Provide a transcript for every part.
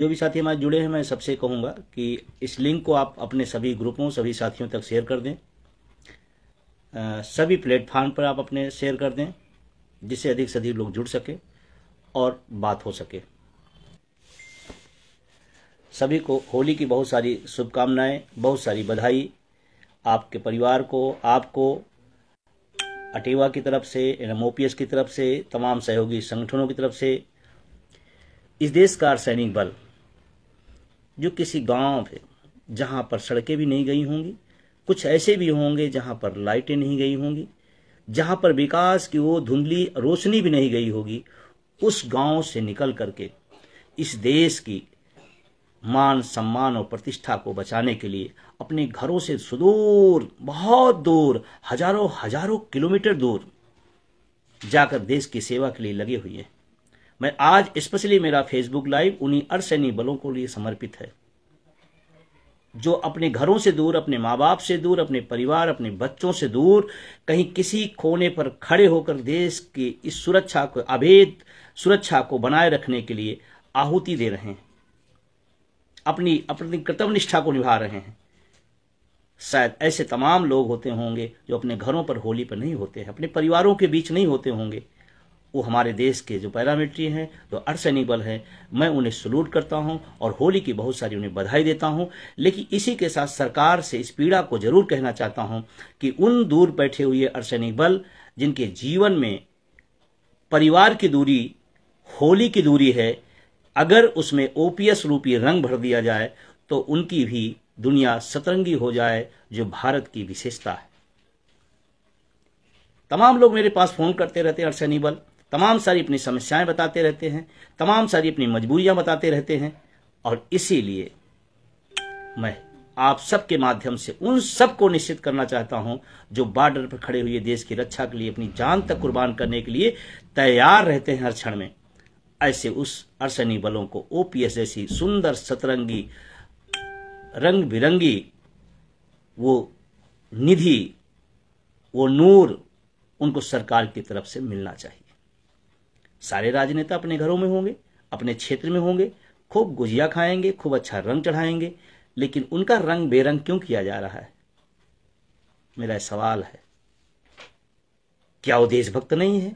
जो भी साथी हमारे जुड़े हैं, मैं सबसे कहूँगा कि इस लिंक को आप अपने सभी ग्रुपों, सभी साथियों तक शेयर कर दें। सभी प्लेटफार्म पर आप अपने शेयर कर दें, जिससे अधिक से अधिक लोग जुड़ सके और बात हो सके। सभी को होली की बहुत सारी शुभकामनाएं, बहुत सारी बधाई। आपके परिवार को, आपको, अटेवा की तरफ से, एनएमओपीएस की तरफ से, तमाम सहयोगी संगठनों की तरफ से। इस देश का अर्धसैनिक बल जो किसी गांव है जहां पर सड़कें भी नहीं गई होंगी, कुछ ऐसे भी होंगे जहां पर लाइटें नहीं गई होंगी, जहां पर विकास की वो धुंधली रोशनी भी नहीं गई होगी, उस गांव से निकल करके इस देश की मान, सम्मान और प्रतिष्ठा को बचाने के लिए अपने घरों से सुदूर, बहुत दूर, हजारों हजारों किलोमीटर दूर जाकर देश की सेवा के लिए लगे हुए हैं। मैं आज स्पेशली मेरा फेसबुक लाइव उन्हीं अर्धसैनिक बलों को लिए समर्पित है, जो अपने घरों से दूर, अपने माँ बाप से दूर, अपने परिवार, अपने बच्चों से दूर, कहीं किसी कोने पर खड़े होकर देश की इस सुरक्षा को, अभेद सुरक्षा को बनाए रखने के लिए आहुति दे रहे हैं, अपनी अपनी कर्तव्य निष्ठा को निभा रहे हैं। शायद ऐसे तमाम लोग होते होंगे जो अपने घरों पर होली पर नहीं होते हैं, अपने परिवारों के बीच नहीं होते होंगे। वो हमारे देश के जो पैरामिलिट्री हैं, जो अर्धसैनिक बल हैं, मैं उन्हें सलूट करता हूं और होली की बहुत सारी उन्हें बधाई देता हूं। लेकिन इसी के साथ सरकार से इस पीड़ा को जरूर कहना चाहता हूं कि उन दूर बैठे हुए अर्धसैनिक बल जिनके जीवन में परिवार की दूरी, होली की दूरी है, अगर उसमें ओपीएस रूपी रंग भर दिया जाए तो उनकी भी दुनिया सतरंगी हो जाए, जो भारत की विशेषता है। तमाम लोग मेरे पास फोन करते रहते हैं, अर्धसैनिक बल तमाम सारी अपनी समस्याएं बताते रहते हैं, तमाम सारी अपनी मजबूरियां बताते रहते हैं, और इसीलिए मैं आप सबके माध्यम से उन सबको निश्चित करना चाहता हूं जो बॉर्डर पर खड़े हुए देश की रक्षा के लिए अपनी जान तक कुर्बान करने के लिए तैयार रहते हैं हर क्षण में। ऐसे उस अर्धसैनिक बलों को ओपीएस जैसी सुंदर सतरंगी, रंग बिरंगी वो निधि, वो नूर उनको सरकार की तरफ से मिलना चाहिए। सारे राजनेता अपने घरों में होंगे, अपने क्षेत्र में होंगे, खूब गुजिया खाएंगे, खूब अच्छा रंग चढ़ाएंगे, लेकिन उनका रंग बेरंग क्यों किया जा रहा है? मेरा सवाल है, क्या वो देशभक्त नहीं है?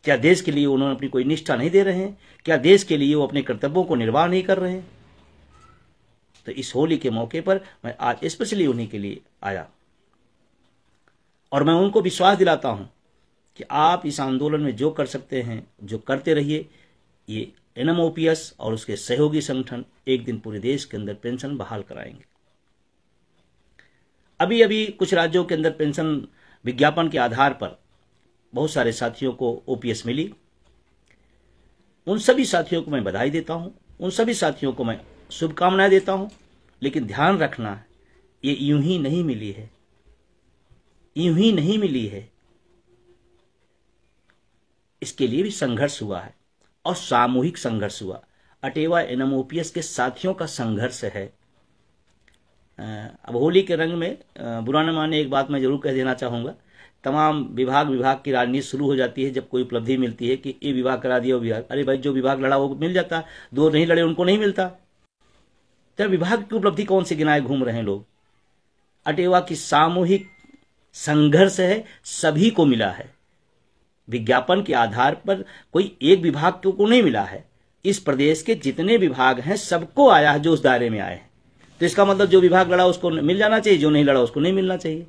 क्या देश के लिए उन्होंने अपनी कोई निष्ठा नहीं दे रहे हैं? क्या देश के लिए वो अपने कर्तव्यों को निर्वाह नहीं कर रहे हैं? तो इस होली के मौके पर मैं आज स्पेशली उन्हीं के लिए आया, और मैं उनको विश्वास दिलाता हूं कि आप इस आंदोलन में जो कर सकते हैं, जो करते रहिए। ये एनएमओपीएस और उसके सहयोगी संगठन एक दिन पूरे देश के अंदर पेंशन बहाल कराएंगे। अभी अभी कुछ राज्यों के अंदर पेंशन विज्ञापन के आधार पर बहुत सारे साथियों को ओपीएस मिली। उन सभी साथियों को मैं बधाई देता हूं, उन सभी साथियों को मैं शुभकामनाएं देता हूं। लेकिन ध्यान रखना, ये यूं ही नहीं मिली है, यूं ही नहीं मिली है। इसके लिए भी संघर्ष हुआ है, और सामूहिक संघर्ष हुआ। अटेवा एनएमओपीएस के साथियों का संघर्ष है। अब होली के रंग में बुरा न माने, एक बात मैं जरूर कह देना चाहूंगा। तमाम विभाग की राजनीति शुरू हो जाती है जब कोई उपलब्धि मिलती है कि ये विभाग करा दिया, वो विभाग, अरे भाई जो विभाग लड़ा वो मिल जाता, दो नहीं लड़े उनको नहीं मिलता। तो विभाग की उपलब्धि कौन से गिनाए घूम रहे हैं लोग? अटेवा की सामूहिक संघर्ष है, सभी को मिला है। विज्ञापन के आधार पर कोई एक विभाग को नहीं मिला है। इस प्रदेश के जितने विभाग हैं सबको आया है, जो उस दायरे में आए हैं। तो इसका मतलब जो विभाग लड़ा उसको मिल जाना चाहिए, जो नहीं लड़ा उसको नहीं मिलना चाहिए।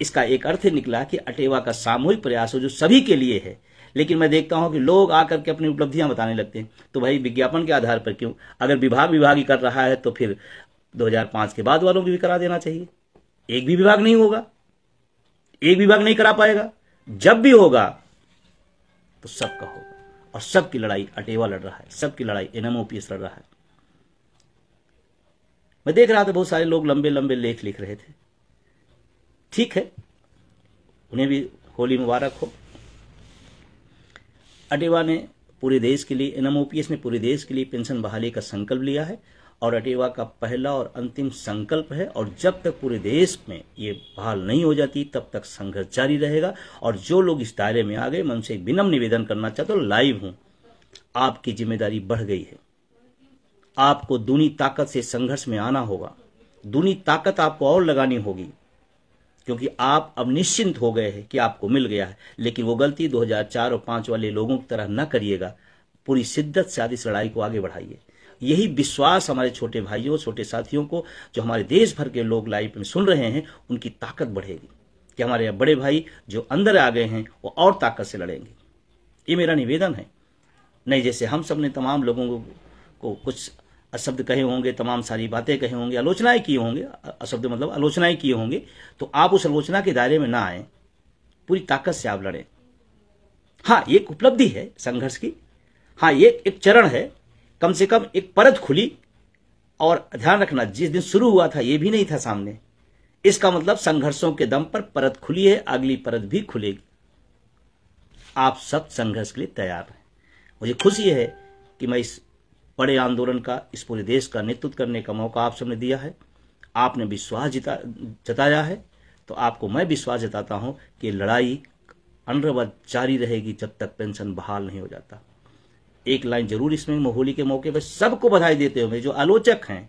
इसका एक अर्थ निकला कि अटेवा का सामूहिक प्रयास हो, जो सभी के लिए है। लेकिन मैं देखता हूं कि लोग आकर के अपनी उपलब्धियां बताने लगते हैं। तो भाई विज्ञापन के आधार पर क्यों? अगर विभाग ही कर रहा है तो फिर 2005 के बाद वालों की भी करा देना चाहिए। एक भी विभाग नहीं होगा, एक विभाग नहीं करा पाएगा। जब भी होगा तो सबका होगा, और सबकी लड़ाई अटेवा लड़ रहा है, सबकी लड़ाई एनएमओपीएस लड़ रहा है। मैं देख रहा था बहुत सारे लोग लंबे लंबे लेख लिख रहे थे। ठीक है, उन्हें भी होली मुबारक हो। अटेवा ने पूरे देश के लिए, एनएमओपीएस ने पूरे देश के लिए पेंशन बहाली का संकल्प लिया है, और अटेवा का पहला और अंतिम संकल्प है। और जब तक पूरे देश में ये बहाल नहीं हो जाती तब तक संघर्ष जारी रहेगा। और जो लोग इस दायरे में आ गए, मैं उनसे एक विनम्र निवेदन करना चाहता हूं, लाइव हूं, आपकी जिम्मेदारी बढ़ गई है। आपको दूनी ताकत से संघर्ष में आना होगा, दूनी ताकत आपको और लगानी होगी, क्योंकि आप अब निश्चिंत हो गए हैं कि आपको मिल गया है। लेकिन वो गलती 2004 और 5 वाले लोगों की तरह न करिएगा। पूरी शिद्दत से इस लड़ाई को आगे बढ़ाइए। यही विश्वास हमारे छोटे भाइयों, छोटे साथियों को, जो हमारे देश भर के लोग लाइव में सुन रहे हैं, उनकी ताकत बढ़ेगी कि हमारे बड़े भाई जो अंदर आ गए हैं वो और ताकत से लड़ेंगे। ये मेरा निवेदन है। नहीं जैसे हम सब ने तमाम लोगों को कुछ अशब्द कहे होंगे, तमाम सारी बातें कहे होंगे, आलोचनाएं किए होंगे, अशब्द मतलब आलोचनाएं किए होंगे, तो आप उस आलोचना के दायरे में ना आए, पूरी ताकत से आप लड़ें। हाँ, ये एक उपलब्धि है संघर्ष की। हाँ, ये एक चरण है, कम से कम एक परत खुली। और ध्यान रखना, जिस दिन शुरू हुआ था ये भी नहीं था सामने। इसका मतलब संघर्षों के दम पर परत खुली है, अगली परत भी खुलेगी। आप सब संघर्ष के लिए तैयार हैं। मुझे खुशी है कि मैं इस बड़े आंदोलन का, इस पूरे देश का नेतृत्व करने का मौका आप सबने दिया है। आपने विश्वास जताया है, तो आपको मैं विश्वास जताता हूं कि लड़ाई अनवरत जारी रहेगी जब तक पेंशन बहाल नहीं हो जाता। एक लाइन जरूर इसमें होली के मौके पर सबको बधाई देते हुए, जो आलोचक हैं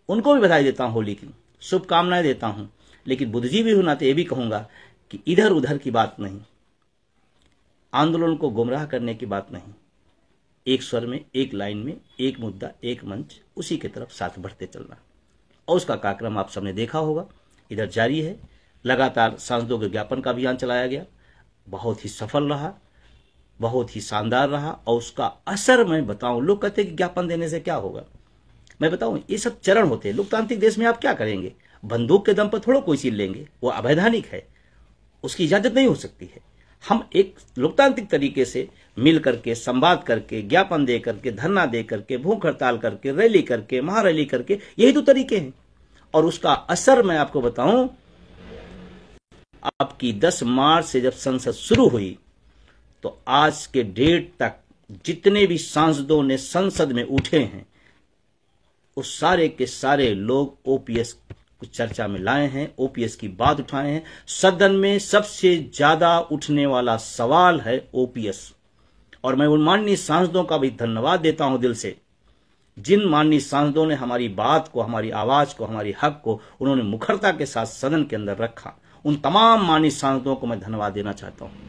उनको भी बधाई देता हूं, होली की शुभकामनाएं देता हूं। लेकिन बुद्धिजीवी होना तो ये भी कहूंगा कि इधर उधर की बात नहीं, आंदोलन को गुमराह करने की बात नहीं, एक स्वर में, एक लाइन में, एक मुद्दा, एक मंच, उसी की तरफ साथ बढ़ते चलना। और उसका कार्यक्रम आप सबने देखा होगा, इधर जारी है। लगातार सांसदों के ज्ञापन का अभियान चलाया गया, बहुत ही सफल रहा, बहुत ही शानदार रहा। और उसका असर मैं बताऊं, लोग कहते हैं कि ज्ञापन देने से क्या होगा, मैं बताऊं, ये सब चरण होते हैं। लोकतांत्रिक देश में आप क्या करेंगे, बंदूक के दम पर थोड़ा कोई चीज लेंगे, वो अवैधानिक है, उसकी इजाजत नहीं हो सकती है। हम एक लोकतांत्रिक तरीके से मिल करके, संवाद करके, ज्ञापन दे करके, धरना दे करके, भूख हड़ताल करके, रैली करके, महारैली करके, यही तो तरीके हैं। और उसका असर मैं आपको बताऊं, आपकी 10 मार्च से जब संसद शुरू हुई तो आज के डेट तक जितने भी सांसदों ने संसद में उठे हैं, उस सारे के सारे लोग ओपीएस को चर्चा में लाए हैं, ओपीएस की बात उठाए हैं। सदन में सबसे ज्यादा उठने वाला सवाल है ओपीएस। और मैं उन माननीय सांसदों का भी धन्यवाद देता हूं दिल से, जिन माननीय सांसदों ने हमारी बात को, हमारी आवाज को, हमारी हक को उन्होंने मुखरता के साथ सदन के अंदर रखा। उन तमाम माननीय सांसदों को मैं धन्यवाद देना चाहता हूं।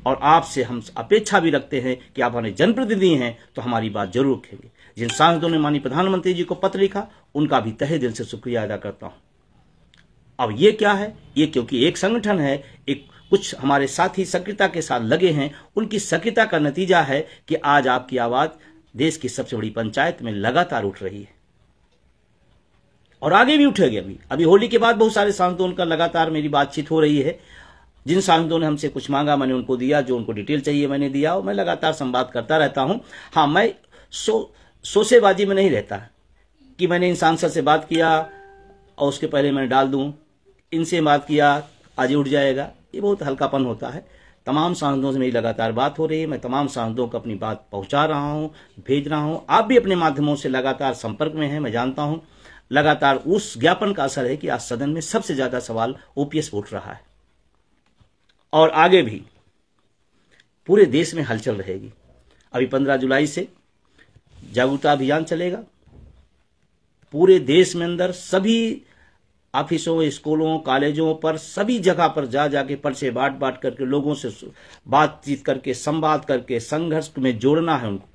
और आपसे हम अपेक्षा भी रखते हैं कि आप हमारे जनप्रतिनिधि हैं तो हमारी बात जरूर रखेंगे। जिन सांसदों ने माननीय प्रधानमंत्री जी को पत्र लिखा, उनका भी तहे दिल से शुक्रिया अदा करता हूं। अब ये क्या है, ये क्योंकि एक संगठन है, एक कुछ हमारे साथी सक्रियता के साथ लगे हैं, उनकी सक्रियता का नतीजा है कि आज आपकी आवाज देश की सबसे बड़ी पंचायत में लगातार उठ रही है और आगे भी उठेगी। अभी होली के बाद बहुत सारे सांसदों का लगातार मेरी बातचीत हो रही है। जिन सांसदों ने हमसे कुछ मांगा मैंने उनको दिया, जो उनको डिटेल चाहिए मैंने दिया, और मैं लगातार संवाद करता रहता हूं। हाँ, मैं सोसेबाजी में नहीं रहता कि मैंने इन सांसद से बात किया और उसके पहले मैं डाल दूं, इनसे बात किया आज उठ जाएगा, ये बहुत हल्कापन होता है। तमाम सांसदों से मेरी लगातार बात हो रही है, मैं तमाम सांसदों को अपनी बात पहुंचा रहा हूं, भेज रहा हूं। आप भी अपने माध्यमों से लगातार संपर्क में हैं, मैं जानता हूं। लगातार उस ज्ञापन का असर है कि आज सदन में सबसे ज्यादा सवाल ओपीएस उठ रहा है और आगे भी पूरे देश में हलचल रहेगी। अभी 15 जुलाई से जागरूकता अभियान चलेगा पूरे देश में, अंदर सभी ऑफिसों, स्कूलों, कॉलेजों पर, सभी जगह पर जा जाके पर्चे बांट करके लोगों से बातचीत करके, संवाद करके संघर्ष में जोड़ना है उनको।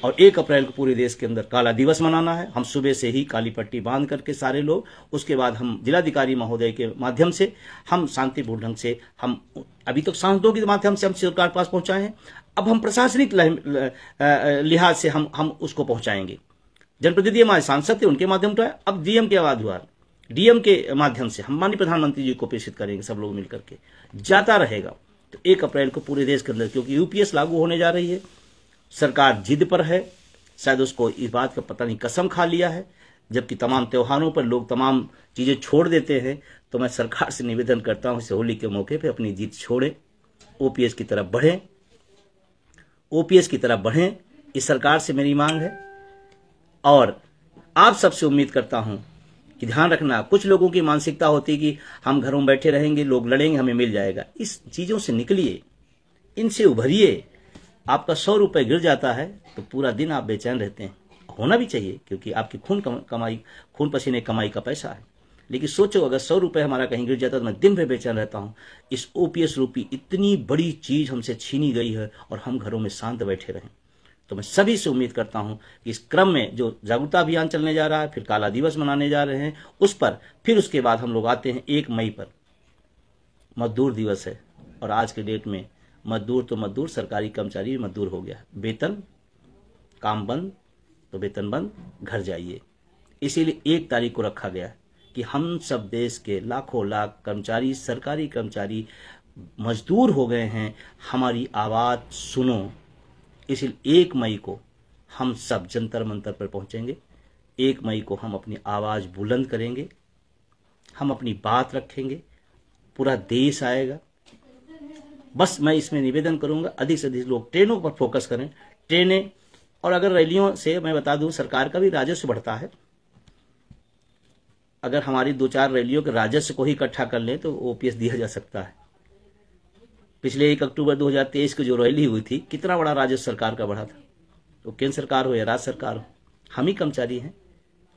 और 1 अप्रैल को पूरे देश के अंदर काला दिवस मनाना है। हम सुबह से ही काली पट्टी बांध करके सारे लोग, उसके बाद हम जिलाधिकारी महोदय के माध्यम से हम शांतिपूर्ण ढंग से, हम अभी तक सांसदों के माध्यम से हम सरकार के पास पहुंचाए हैं, अब हम प्रशासनिक लिहाज से हम उसको पहुंचाएंगे। जनप्रतिनिधि हमारे सांसद थे, उनके माध्यम से, अब डीएम के आवाज हुआ, डीएम के माध्यम से हम माननीय प्रधानमंत्री जी को प्रेषित करेंगे, सब लोग मिलकर के जाता रहेगा। तो 1 अप्रैल को पूरे देश के अंदर, क्योंकि यूपीएस लागू होने जा रही है, सरकार जिद पर है, शायद उसको इस बात का पता नहीं कसम खा लिया है, जबकि तमाम त्योहारों पर लोग तमाम चीजें छोड़ देते हैं। तो मैं सरकार से निवेदन करता हूं, इस होली के मौके पे अपनी जीत छोड़े, ओपीएस की तरफ बढ़ें, ओपीएस की तरफ बढ़ें, इस सरकार से मेरी मांग है। और आप सबसे उम्मीद करता हूं कि ध्यान रखना, कुछ लोगों की मानसिकता होती है कि हम घरों में बैठे रहेंगे, लोग लड़ेंगे, हमें मिल जाएगा। इस चीजों से निकलिए, इनसे उभरिए, आपका 100 रुपये गिर जाता है तो पूरा दिन आप बेचैन रहते हैं। होना भी चाहिए, क्योंकि आपकी खून पसीने कमाई का पैसा है। लेकिन सोचो, अगर 100 रुपये हमारा कहीं गिर जाता तो मैं दिन भर बेचैन रहता हूँ। इस ओपीएस रूपी इतनी बड़ी चीज हमसे छीनी गई है और हम घरों में शांत बैठे रहें। तो मैं सभी से उम्मीद करता हूं कि इस क्रम में जो जागरूकता अभियान चलने जा रहा है, फिर काला दिवस मनाने जा रहे हैं उस पर, फिर उसके बाद हम लोग आते हैं 1 मई पर मजदूर दिवस है। और आज के डेट में मजदूर तो मजदूर, सरकारी कर्मचारी भी मजदूर हो गया। वेतन, काम बंद तो वेतन बंद, घर जाइए। इसीलिए 1 तारीख को रखा गया कि हम सब देश के लाखों लाख कर्मचारी, सरकारी कर्मचारी मजदूर हो गए हैं, हमारी आवाज सुनो। इसलिए 1 मई को हम सब जंतर मंतर पर पहुंचेंगे। 1 मई को हम अपनी आवाज बुलंद करेंगे, हम अपनी बात रखेंगे, पूरा देश आएगा। बस मैं इसमें निवेदन करूंगा, अधिक से अधिक लोग ट्रेनों पर फोकस करें। ट्रेनें और अगर रैलियों से मैं बता दूं, सरकार का भी राजस्व बढ़ता है। अगर हमारी 2-4 रैलियों के राजस्व को ही इकट्ठा कर लें तो ओपीएस दिया जा सकता है। पिछले 1 अक्टूबर 2023 की जो रैली हुई थी, कितना बड़ा राजस्व सरकार का बढ़ा था। तो केंद्र सरकार हो या राज्य सरकार हो, हम ही कर्मचारी हैं,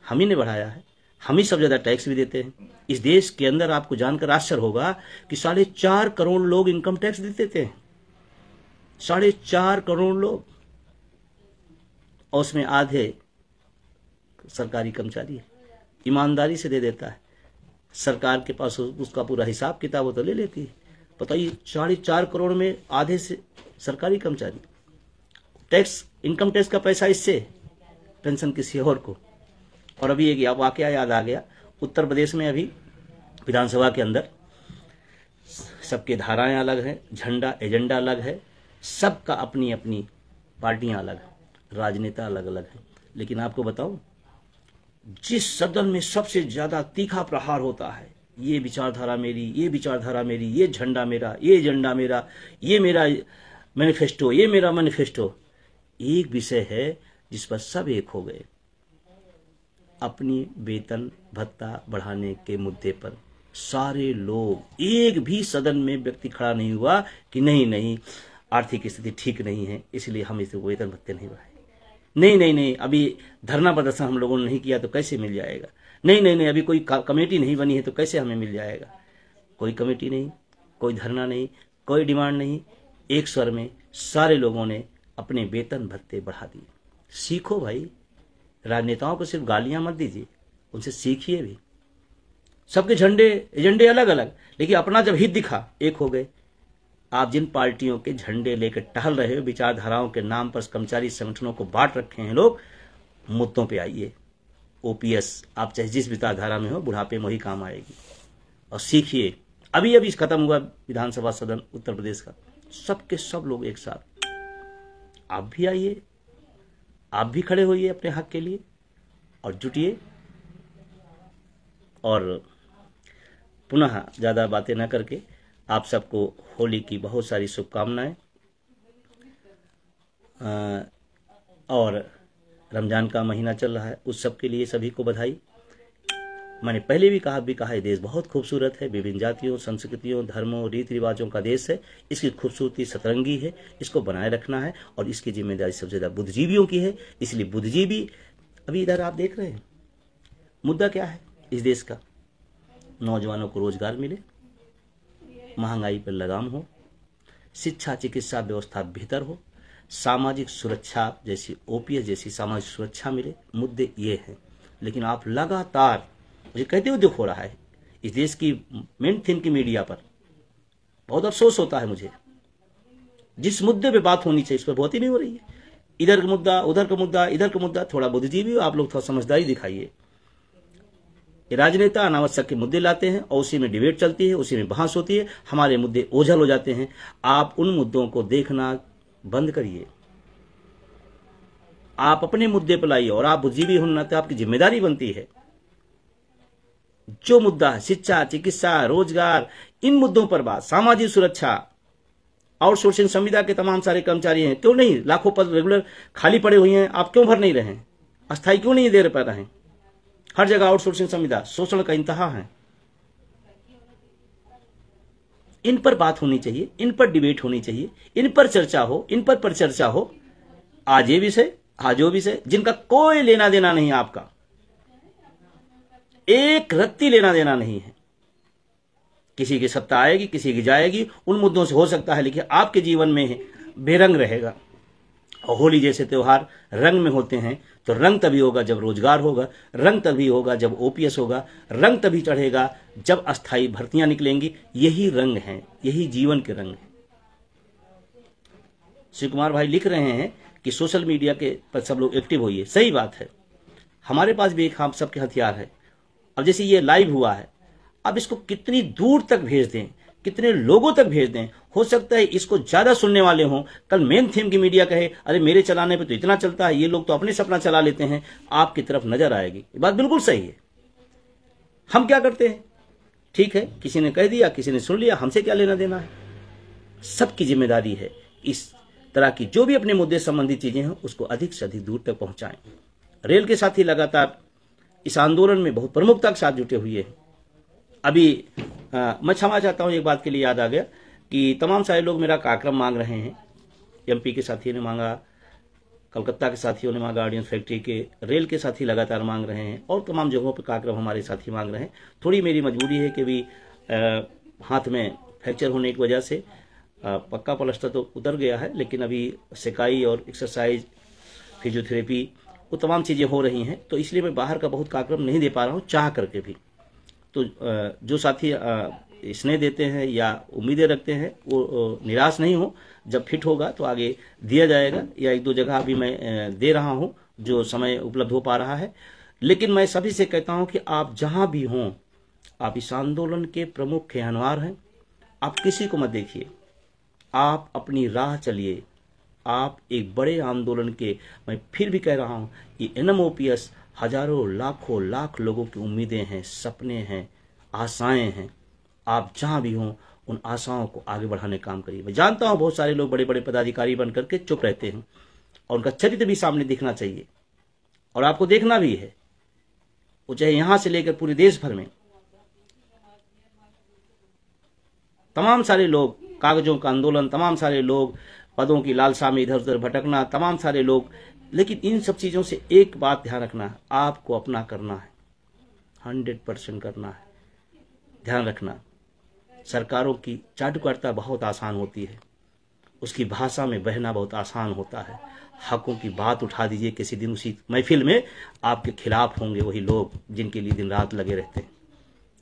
हम ही ने बढ़ाया है, हम ही सब ज्यादा टैक्स भी देते हैं। इस देश के अंदर आपको जानकर आश्चर्य होगा कि 4.5 करोड़ लोग इनकम टैक्स देते हैं। 4.5 करोड़ लोग, और उसमें आधे सरकारी कर्मचारी है। ईमानदारी से दे देता है। सरकार के पास उसका पूरा हिसाब किताब वो तो ले लेती है। बताइए, 4.5 करोड़ में आधे से सरकारी कर्मचारी। टैक्स, इनकम टैक्स का पैसा इससे, पेंशन किसी और को। और अभी एक वाकया याद आ गया, उत्तर प्रदेश में अभी विधानसभा के अंदर सबके धाराएं अलग हैं, झंडा एजेंडा अलग है, सबका अपनी अपनी पार्टियां अलग हैं, राजनेता अलग अलग हैं। लेकिन आपको बताऊं, जिस सदन में सबसे ज्यादा तीखा प्रहार होता है, ये विचारधारा मेरी, ये विचारधारा मेरी, ये झंडा मेरा, ये एजेंडा मेरा, ये मेरा मैनिफेस्टो, ये मेरा मैनिफेस्टो, एक विषय है जिस पर सब एक हो गए, अपनी वेतन भत्ता बढ़ाने के मुद्दे पर। सारे लोग, एक भी सदन में व्यक्ति खड़ा नहीं हुआ कि नहीं आर्थिक स्थिति ठीक नहीं है इसलिए हम इसे वेतन भत्ते नहीं बढ़ाएंगे। नहीं, अभी धरना प्रदर्शन हम लोगों ने नहीं किया तो कैसे मिल जाएगा। नहीं, अभी कोई कमेटी नहीं बनी है तो कैसे हमें मिल जाएगा। कोई कमेटी नहीं, कोई धरना नहीं, कोई डिमांड नहीं, एक स्वर में सारे लोगों ने अपने वेतन भत्ते बढ़ा दिए। सीखो भाई, राजनेताओं को सिर्फ गालियां मत दीजिए, उनसे सीखिए भी। सबके झंडे एजेंडे अलग अलग, लेकिन अपना जब हित दिखा, एक हो गए। आप जिन पार्टियों के झंडे लेकर टहल रहे हो, विचारधाराओं के नाम पर कर्मचारी संगठनों को बांट रखे हैं लोग, मुद्दों पे आइए। ओपीएस, आप चाहे जिस विचारधारा में हो, बुढ़ापे में वही काम आएगी। और सीखिए। अभी खत्म हुआ विधानसभा सदन उत्तर प्रदेश का, सबके सब लोग एक साथ। आप भी आइए, आप भी खड़े होइए अपने हक के लिए और जुटिए। और पुनः ज्यादा बातें न करके आप सबको होली की बहुत सारी शुभकामनाएं। और रमजान का महीना चल रहा है, उस सब के लिए सभी को बधाई। मैंने पहले भी कहा, ये देश बहुत खूबसूरत है, विभिन्न जातियों, संस्कृतियों, धर्मों, रीति रिवाजों का देश है। इसकी खूबसूरती सतरंगी है, इसको बनाए रखना है और इसकी जिम्मेदारी सबसे ज्यादा बुद्धिजीवियों की है। इसलिए बुद्धिजीवी, अभी इधर आप देख रहे हैं, मुद्दा क्या है इस देश का? नौजवानों को रोजगार मिले, महंगाई पर लगाम हो, शिक्षा चिकित्सा व्यवस्था बेहतर हो, सामाजिक सुरक्षा जैसी ओपीएस जैसी सामाजिक सुरक्षा मिले। मुद्दे ये हैं। लेकिन आप लगातार, मुझे कहते हुए दुख हो रहा है, इस देश की मेन थीम की मीडिया पर बहुत अफसोस होता है मुझे। जिस मुद्दे पे बात होनी चाहिए उस पर बात ही नहीं हो रही है। इधर का मुद्दा, उधर का मुद्दा, इधर का मुद्दा। थोड़ा बुद्धिजीवी आप लोग, थोड़ा समझदारी दिखाइए। राजनेता अनावश्यक के मुद्दे लाते हैं और उसी में डिबेट चलती है, उसी में बहस होती है, हमारे मुद्दे ओझल हो जाते हैं। आप उन मुद्दों को देखना बंद करिए, आप अपने मुद्दे पर लाइए। और आप बुद्धिजीवी होना तो आपकी जिम्मेदारी बनती है। जो मुद्दा है, शिक्षा चिकित्सा रोजगार, इन मुद्दों पर बात, सामाजिक सुरक्षा, आउटसोर्सिंग संविदा के तमाम सारे कर्मचारी हैं, क्यों नहीं? लाखों पद रेगुलर खाली पड़े हुए हैं, आप क्यों भर नहीं रहे हैं? अस्थायी क्यों नहीं दे पा रहे हैं? हर जगह आउटसोर्सिंग संविदा, शोषण का इंतहा है। इन पर बात होनी चाहिए, इन पर डिबेट होनी चाहिए, इन पर चर्चा हो, इन पर परिचर्चा हो। आज ये विषय, आज वो विषय, जिनका कोई लेना देना नहीं, आपका एक रत्ती लेना देना नहीं है। किसी की सत्ता आएगी, किसी की जाएगी, उन मुद्दों से हो सकता है, लेकिन आपके जीवन में बेरंग रहेगा। और होली जैसे त्योहार रंग में होते हैं, तो रंग तभी होगा जब रोजगार होगा, रंग तभी होगा जब ओपीएस होगा, रंग तभी चढ़ेगा जब अस्थायी भर्तियां निकलेंगी। यही रंग हैं, यही जीवन के रंग हैं। शिव कुमार भाई लिख रहे हैं कि सोशल मीडिया के पर सब लोग एक्टिव होइए। सही बात है, हमारे पास भी एक हम सबके हथियार है। अब जैसे ये लाइव हुआ है, अब इसको कितनी दूर तक भेज दें, कितने लोगों तक भेज दें। हो सकता है इसको ज्यादा सुनने वाले हों, कल मेन थीम की मीडिया कहे अरे मेरे चलाने पे तो इतना चलता है, ये लोग तो अपने सपना चला लेते हैं, आपकी तरफ नजर आएगी। ये बात बिल्कुल सही है। हम क्या करते हैं, ठीक है, किसी ने कह दिया, किसी ने सुन लिया, हमसे क्या लेना देना है। सबकी जिम्मेदारी है इस तरह की जो भी अपने मुद्दे संबंधी चीजें हैं उसको अधिक से अधिक दूर तक पहुंचाएं। रेल के साथी लगातार इस आंदोलन में बहुत प्रमुखता के साथ जुटे हुए हैं। अभी मैं क्षमा चाहता हूं, एक बात के लिए याद आ गया कि तमाम सारे लोग मेरा कार्यक्रम मांग रहे हैं। एमपी के साथियों ने मांगा, कलकत्ता के साथियों ने मांगा, ऑडियंस फैक्ट्री के, रेल के साथी लगातार मांग रहे हैं, और तमाम जगहों पर कार्यक्रम हमारे साथी मांग रहे हैं। थोड़ी मेरी मजबूरी है कि भी हाथ में फ्रैक्चर होने की वजह से पक्का प्लास्टर तो उतर गया है, लेकिन अभी सिकाई और एक्सरसाइज, फिजियोथेरेपी, वो तमाम चीज़ें हो रही हैं, तो इसलिए मैं बाहर का बहुत कार्यक्रम नहीं दे पा रहा हूँ, चाह करके भी। तो जो साथी स्नेह देते हैं या उम्मीदें रखते हैं वो निराश नहीं हो, जब फिट होगा तो आगे दिया जाएगा, या एक दो जगह अभी मैं दे रहा हूं जो समय उपलब्ध हो पा रहा है। लेकिन मैं सभी से कहता हूं कि आप जहां भी हों, आप इस आंदोलन के प्रमुख खेहनवार हैं। आप किसी को मत देखिए, आप अपनी राह चलिए। आप एक बड़े आंदोलन के, मैं फिर भी कह रहा हूं, ये एनएमओपीएस हजारों लाखों लाख लोगों की उम्मीदें हैं, सपने हैं, आशाएं हैं। आप जहां भी हों उन आशाओं को आगे बढ़ाने का काम करिए। मैं जानता हूं बहुत सारे लोग बड़े बड़े पदाधिकारी बन करके चुप रहते हैं, और उनका चरित्र भी सामने दिखना चाहिए, और आपको देखना भी है। वो चाहे यहां से लेकर पूरे देश भर में तमाम सारे लोग, कागजों का आंदोलन, तमाम सारे लोग पदों की लालसा में इधर उधर भटकना, तमाम सारे लोग। लेकिन इन सब चीजों से एक बात ध्यान रखना है, आपको अपना करना है, 100% करना है। ध्यान रखना, सरकारों की चाटुकारिता बहुत आसान होती है, उसकी भाषा में बहना बहुत आसान होता है। हकों की बात उठा दीजिए, किसी दिन उसी महफिल में आपके खिलाफ होंगे वही लोग जिनके लिए दिन रात लगे रहते हैं।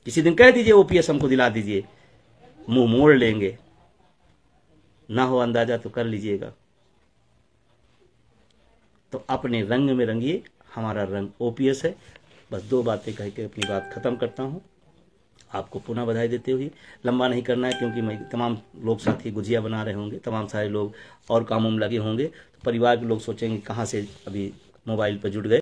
किसी दिन कह दीजिए ओपीएस हमको दिला दीजिए, मुंह मोड़ लेंगे। ना हो अंदाजा तो कर लीजिएगा। तो अपने रंग में रंगिए, हमारा रंग ओपीएस है। बस दो बातें कह के अपनी बात खत्म करता हूं। आपको पुनः बधाई देते हुए, लंबा नहीं करना है क्योंकि मैं तमाम लोग साथी गुजिया बना रहे होंगे, तमाम सारे लोग और कामों में लगे होंगे, तो परिवार के लोग सोचेंगे कहाँ से अभी मोबाइल पर जुट गए।